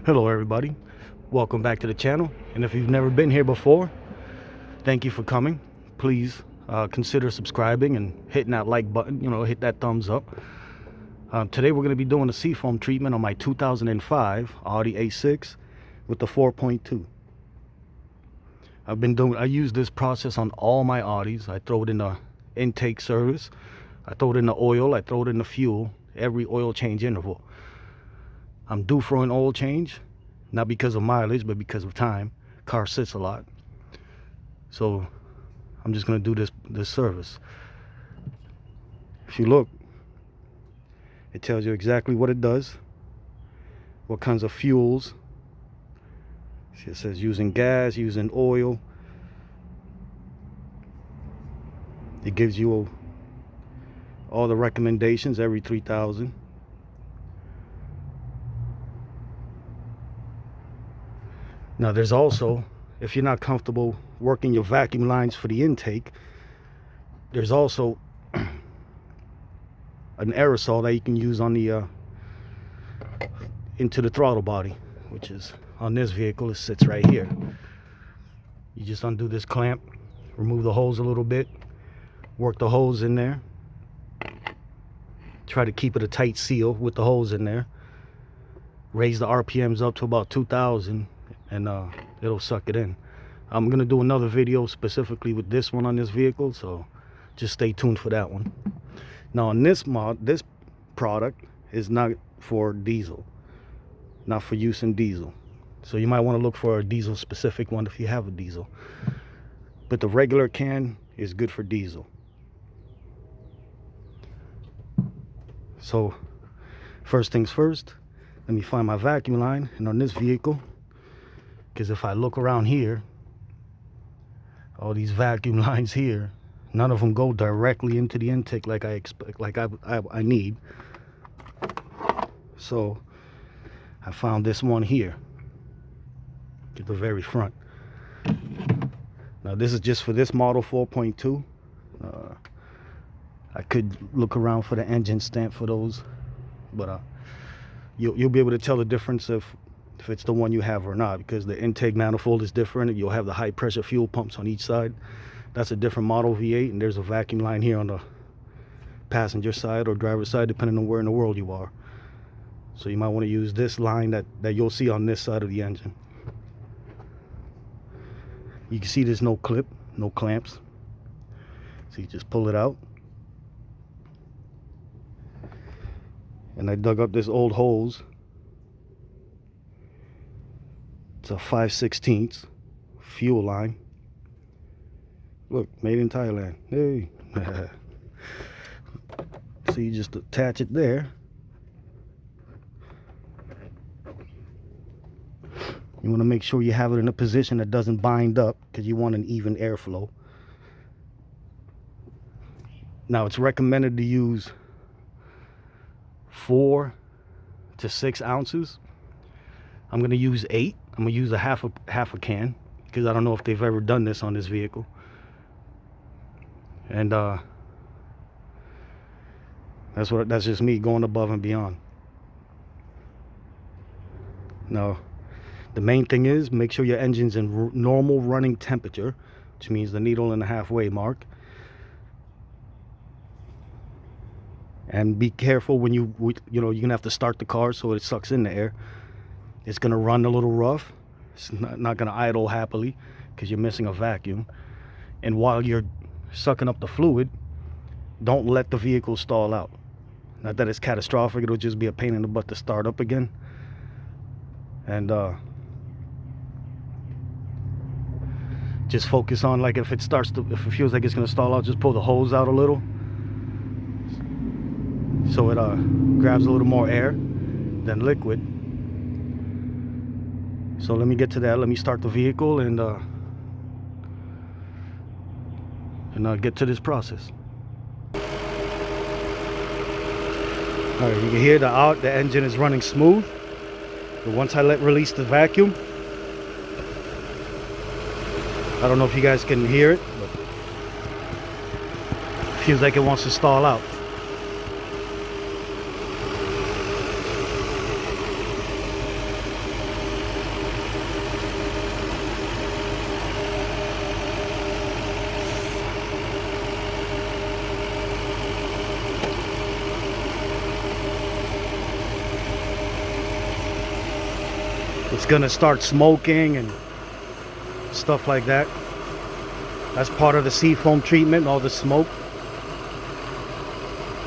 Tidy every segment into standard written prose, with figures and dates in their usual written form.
Hello everybody, welcome back to the channel, and if you've never been here before, thank you for coming. Please consider subscribing and hitting that like button, hit that thumbs up. Today we're going to be doing a seafoam treatment on my 2005 Audi A6 with the 4.2. I use this process on all my Audis. I throw it in the intake service, I throw it in the oil, I throw it in the fuel, every oil change interval. I'm due for an oil change, not because of mileage, but because of time. Car sits a lot. So I'm just going to do this service. If you look, it tells you exactly what it does, what kinds of fuels. See, it says using gas, using oil. It gives you all the recommendations every 3,000. Now there's also, if you're not comfortable working your vacuum lines for the intake, there's also an aerosol that you can use on the into the throttle body, which is on this vehicle. It sits right here. You just undo this clamp, remove the hose a little bit, work the hose in there, try to keep it a tight seal with the hose in there, raise the RPMs up to about 2,000, and it'll suck it in. I'm gonna do another video specifically with this one on this vehicle, so just stay tuned for that one. Now on this product is not for diesel, not for use in diesel, so you might want to look for a diesel specific one if you have a diesel, but the regular can is good for diesel. So first things first, let me find my vacuum line. And on this vehicle, because if I look around here, all these vacuum lines here, none of them go directly into the intake like I expect, like I need. So I found this one here at the very front. Now this is just for this model 4.2. I could look around for the engine stamp for those, but you'll be able to tell the difference if it's the one you have or not, because the intake manifold is different. You'll have the high pressure fuel pumps on each side. That's a different model V8, and there's a vacuum line here on the passenger side or driver's side, depending on where in the world you are. So you might want to use this line that you'll see on this side of the engine. You can see there's no clip, no clamps, so you just pull it out. And I dug up this old hose. It's a 5/16 fuel line. Look, made in Thailand. Hey. So you just attach it there. You want to make sure you have it in a position that doesn't bind up, because you want an even airflow. Now it's recommended to use 4 to 6 ounces. I'm going to use 8. I'm going to use a half a can, because I don't know if they've ever done this on this vehicle. And that's just me going above and beyond. Now the main thing is, make sure your engine's in normal running temperature, which means the needle in the halfway mark. And be careful when you're gonna have to start the car so it sucks in the air. It's gonna run a little rough. It's not gonna idle happily, because you're missing a vacuum. And while you're sucking up the fluid, don't let the vehicle stall out. Not that it's catastrophic, it'll just be a pain in the butt to start up again. And just focus on, like, if it feels like it's gonna stall out, just pull the hose out a little, so it grabs a little more air than liquid. So let me get to that. Let me start the vehicle and get to this process. All right, you can hear the engine is running smooth. But once I release the vacuum, I don't know if you guys can hear it, but it feels like it wants to stall out. it's gonna start smoking and stuff like that. That's part of the seafoam treatment, all the smoke.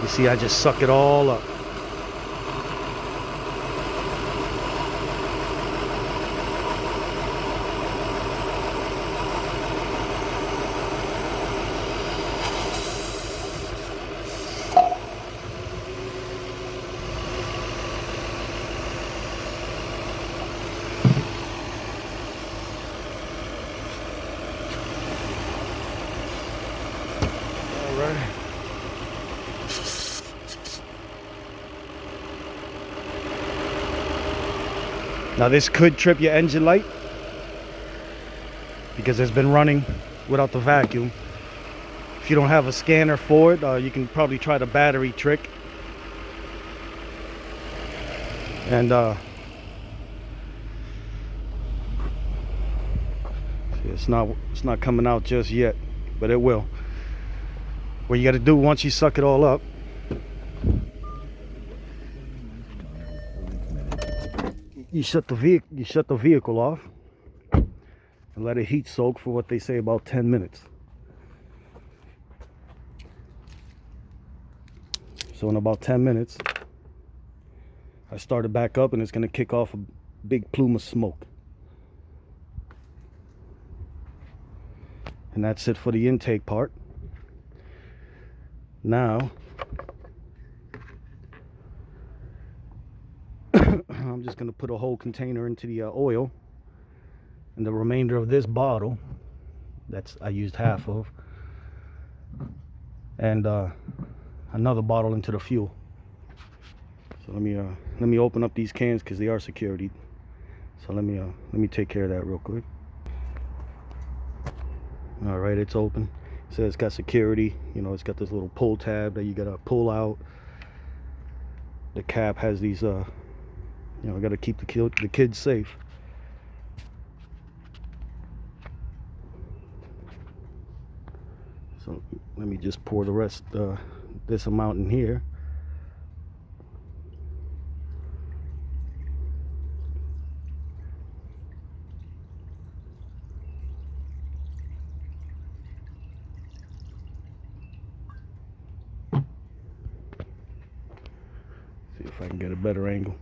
You see, I just suck it all up. Now this could trip your engine light because it's been running without the vacuum. If you don't have a scanner for it, you can probably try the battery trick. And see, it's not coming out just yet, but it will. What you got to do once you suck it all up, you shut the vehicle off and let it heat soak for what they say about 10 minutes. So in about 10 minutes, I start it back up and it's going to kick off a big plume of smoke. And that's it for the intake part. Now, I'm just going to put a whole container into the oil, and the remainder of this bottle, I used half of, and another bottle into the fuel. So let me open up these cans because they are security. So let me take care of that real quick. All right, it's open. It says it's got security. You know, it's got this little pull tab that you gotta pull out. The cap has these you know, I gotta keep the kids safe. So let me just pour the rest, this amount in here. See if I can get a better angle.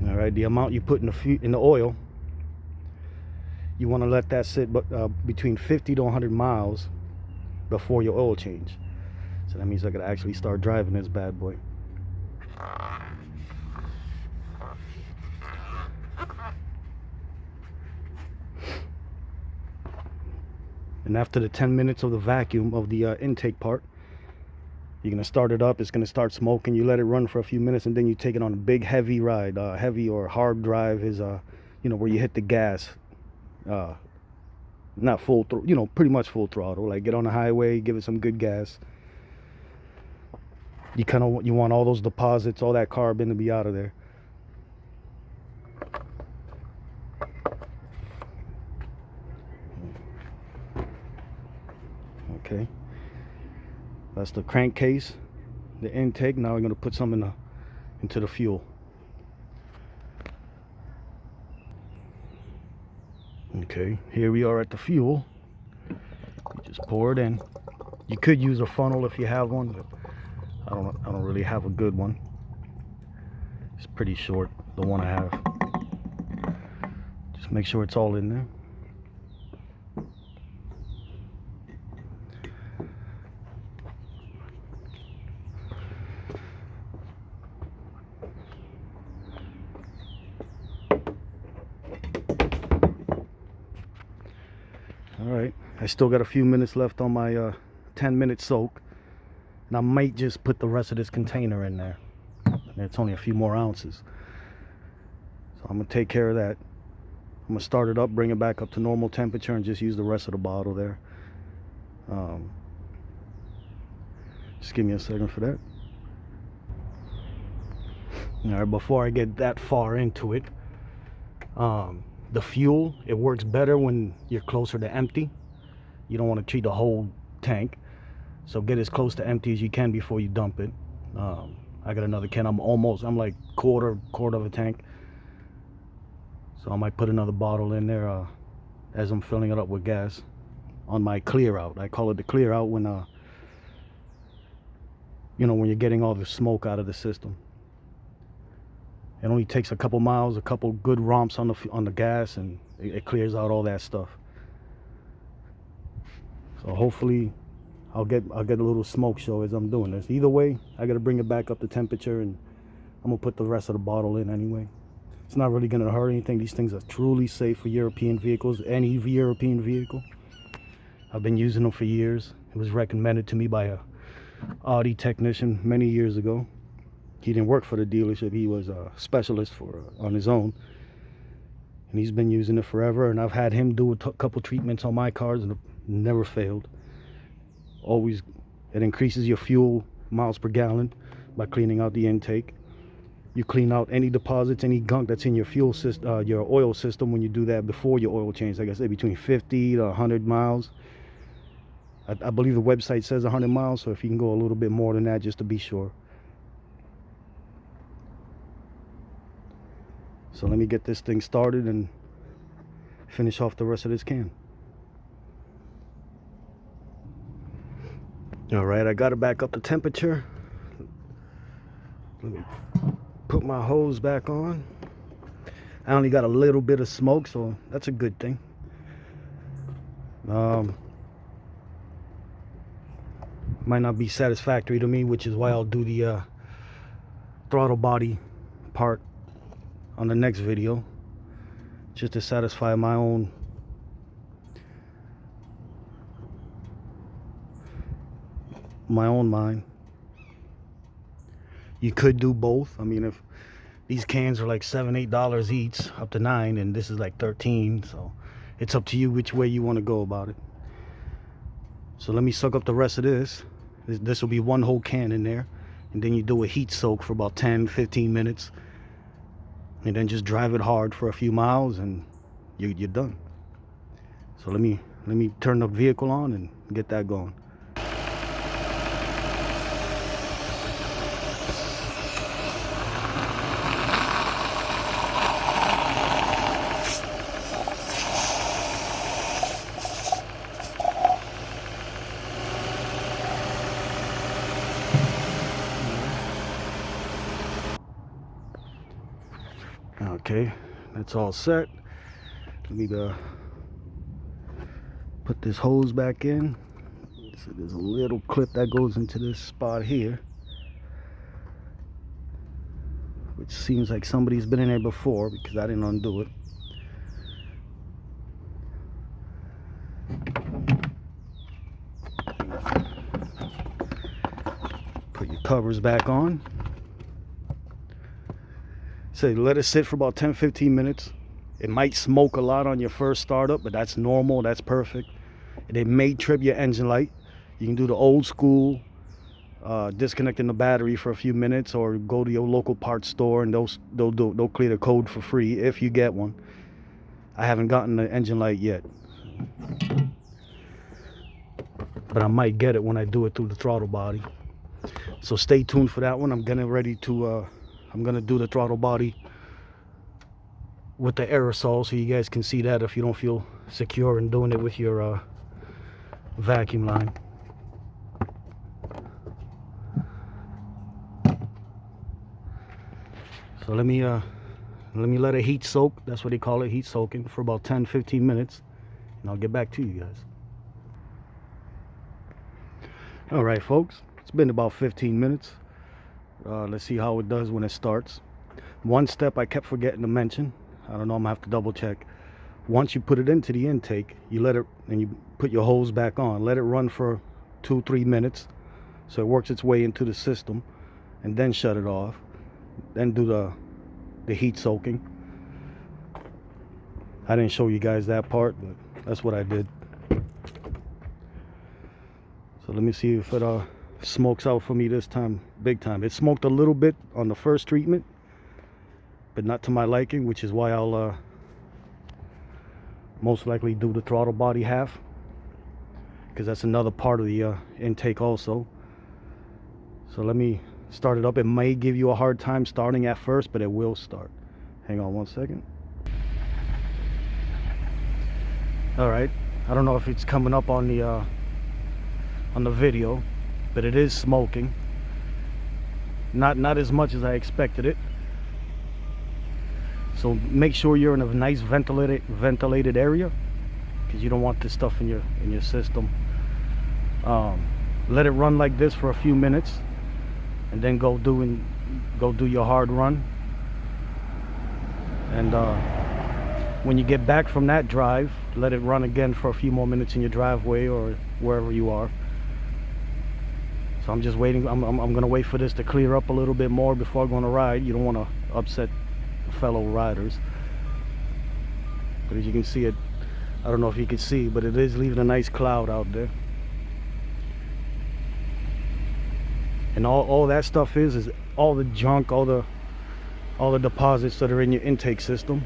Alright, the amount you put in the oil, you want to let that sit between 50 to 100 miles before your oil change. So that means I could actually start driving this bad boy. And after the 10 minutes of the vacuum of the intake part, you're going to start it up. It's going to start smoking. You let it run for a few minutes, and then you take it on a big heavy ride. Heavy or hard drive is you know, where you hit the gas, not full you know, pretty much full throttle. Like, get on the highway, give it some good gas. You want all those deposits, all that carbon to be out of there. Okay, that's the crankcase, the intake. Now we're going to put some into the fuel. Okay, here we are at the fuel. You just pour it in. You could use a funnel if you have one, but I don't really have a good one. It's pretty short, the one I have. Just make sure it's all in there. Alright, I still got a few minutes left on my 10-minute soak, and I might just put the rest of this container in there. And it's only a few more ounces, so I'm gonna take care of that. I'm gonna start it up, bring it back up to normal temperature, and just use the rest of the bottle there. Just give me a second for that. Alright, before I get that far into it, The fuel, it works better when you're closer to empty. You don't want to treat the whole tank, so get as close to empty as you can before you dump it. I got another can. I'm like quarter of a tank, so I might put another bottle in there as I'm filling it up with gas on my clear out. I call it the clear out when you know, when you're getting all the smoke out of the system. It only takes a couple miles, a couple good romps on the gas, and it clears out all that stuff. So hopefully I'll get a little smoke show as I'm doing this. Either way, I got to bring it back up to temperature, and I'm gonna put the rest of the bottle in anyway. It's not really gonna hurt anything. These things are truly safe for European vehicles, any European vehicle. I've been using them for years. It was recommended to me by a Audi technician many years ago. He didn't work for the dealership. He was a specialist on his own, and he's been using it forever. And I've had him do a couple treatments on my cars, and it never failed. Always, it increases your fuel miles per gallon by cleaning out the intake. You clean out any deposits, any gunk that's in your fuel system, your oil system, when you do that before your oil change. Like I said, between 50 to 100 miles. I believe the website says 100 miles, so if you can go a little bit more than that, just to be sure. So let me get this thing started and finish off the rest of this can. All right, I got it back up to temperature. Let me put my hose back on. I only got a little bit of smoke, so that's a good thing. Might not be satisfactory to me, which is why I'll do the throttle body part on the next video, just to satisfy my own mind. You could do both. I mean, if these cans are like $7-8 each, up to $9, and this is like $13, so it's up to you which way you want to go about it. So let me suck up the rest of this. This will be one whole can in there, and then you do a heat soak for about 10-15 minutes, and then just drive it hard for a few miles, and you're done. So let me turn the vehicle on and get that going. Okay, that's all set. Let me put this hose back in. So there's a little clip that goes into this spot here, which seems like somebody's been in there before because I didn't undo it. Put your covers back on. So let it sit for about 10-15 minutes. It might smoke a lot on your first startup, but that's normal, that's perfect. And it may trip your engine light. You can do the old school, disconnecting the battery for a few minutes, or go to your local parts store and they'll clear the code for free if you get one. I haven't gotten the engine light yet, but I might get it when I do it through the throttle body. So stay tuned for that one. I'm gonna do the throttle body with the aerosol, so you guys can see that if you don't feel secure in doing it with your vacuum line. So let me let it heat soak. That's what they call it, heat soaking, for about 10-15 minutes, and I'll get back to you guys. All right, folks, it's been about 15 minutes. Let's see how it does when it starts. One step I kept forgetting to mention. I don't know, I'm gonna have to double check. Once you put it into the intake, you let it, and you put your hose back on, let it run for 2-3 minutes so it works its way into the system, and then shut it off. Then do the heat soaking. I didn't show you guys that part, but that's what I did. So let me see if it smokes out for me this time, big time. It smoked a little bit on the first treatment, but not to my liking, which is why I'll Most likely do the throttle body half, because that's another part of the intake also. So let me start it up. It may give you a hard time starting at first, but it will start. Hang on one second. All right, I don't know if it's coming up on the video, but it is smoking. Not as much as I expected it. So make sure you're in a nice ventilated area, because you don't want this stuff in your system. Let it run like this for a few minutes, and then go do your hard run. And when you get back from that drive, let it run again for a few more minutes in your driveway or wherever you are. So I'm just waiting. I'm gonna wait for this to clear up a little bit more before going to ride. You don't want to upset fellow riders. But as you can see, it, I don't know if you can see, but it is leaving a nice cloud out there. And all that stuff is all the junk, all the deposits that are in your intake system.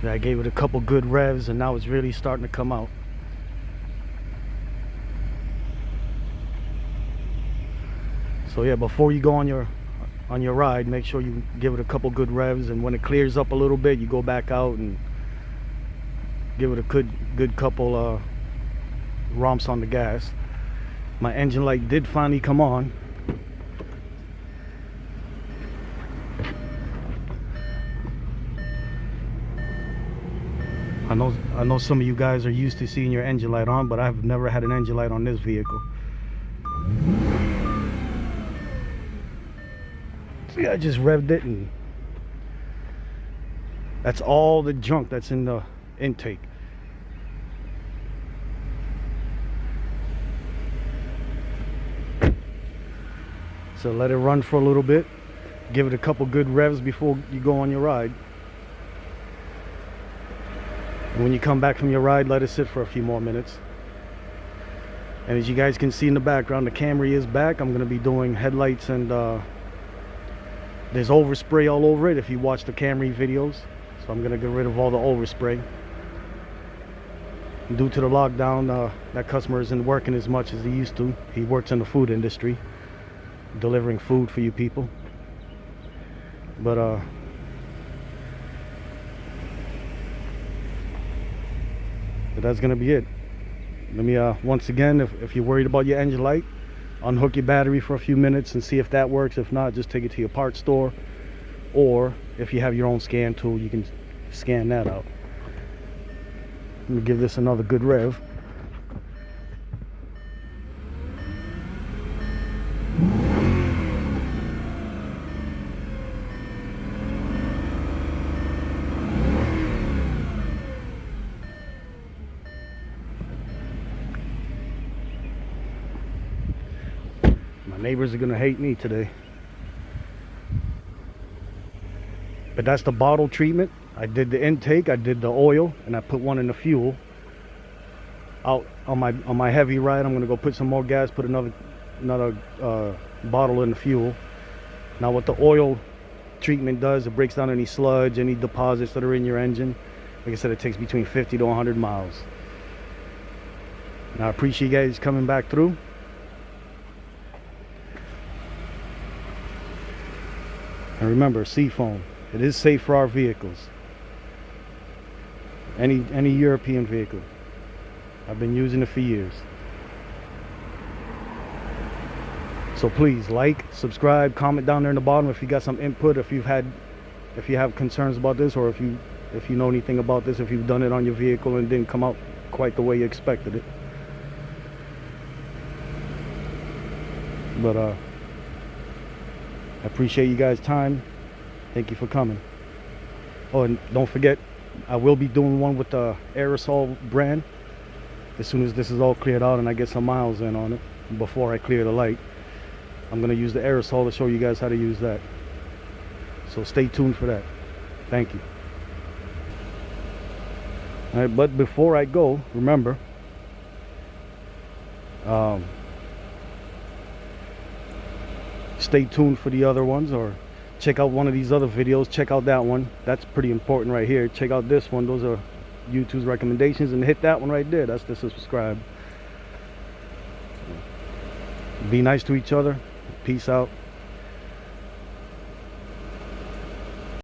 I gave it a couple good revs, and now it's really starting to come out. So yeah, before you go on your ride, make sure you give it a couple good revs, and when it clears up a little bit, you go back out and give it a good couple romps on the gas. My engine light did finally come on. I know some of you guys are used to seeing your engine light on, but I've never had an engine light on this vehicle. So yeah, I just revved it, and that's all the junk that's in the intake. So let it run for a little bit. Give it a couple good revs before you go on your ride. And when you come back from your ride, let it sit for a few more minutes. And as you guys can see in the background, the Camry is back. I'm going to be doing headlights, and there's overspray all over it if you watch the Camry videos. So I'm going to get rid of all the overspray. Due to the lockdown, that customer isn't working as much as he used to. He works in the food industry, delivering food for you people. But that's gonna be it. Let me once again, if you're worried about your engine light, unhook your battery for a few minutes and see if that works. If not, just take it to your parts store, or if you have your own scan tool, you can scan that out. Let me give this another good rev. Neighbors are gonna hate me today, but that's the bottle treatment. I did the intake, I did the oil, and I put one in the fuel. Out on my heavy ride, I'm gonna go put some more gas, put another bottle in the fuel. Now what the oil treatment does, it breaks down any sludge, any deposits that are in your engine. Like I said, it takes between 50 to 100 miles. Now I appreciate you guys coming back through. And remember, seafoam, it is safe for our vehicles. Any European vehicle. I've been using it for years. So please like, subscribe, comment down there in the bottom if you got some input, if you have concerns about this, or if you know anything about this, if you've done it on your vehicle and it didn't come out quite the way you expected it. But I appreciate you guys' time. Thank you for coming. Oh, and don't forget, I will be doing one with the aerosol brand as soon as this is all cleared out and I get some miles in on it. Before I clear the light, I'm going to use the aerosol to show you guys how to use that. So stay tuned for that. Thank you. All right, but before I go, remember, stay tuned for the other ones, or check out one of these other videos. Check out that one. That's pretty important right here. Check out this one. Those are YouTube's recommendations, and hit that one right there. That's the subscribe. Be nice to each other. Peace out.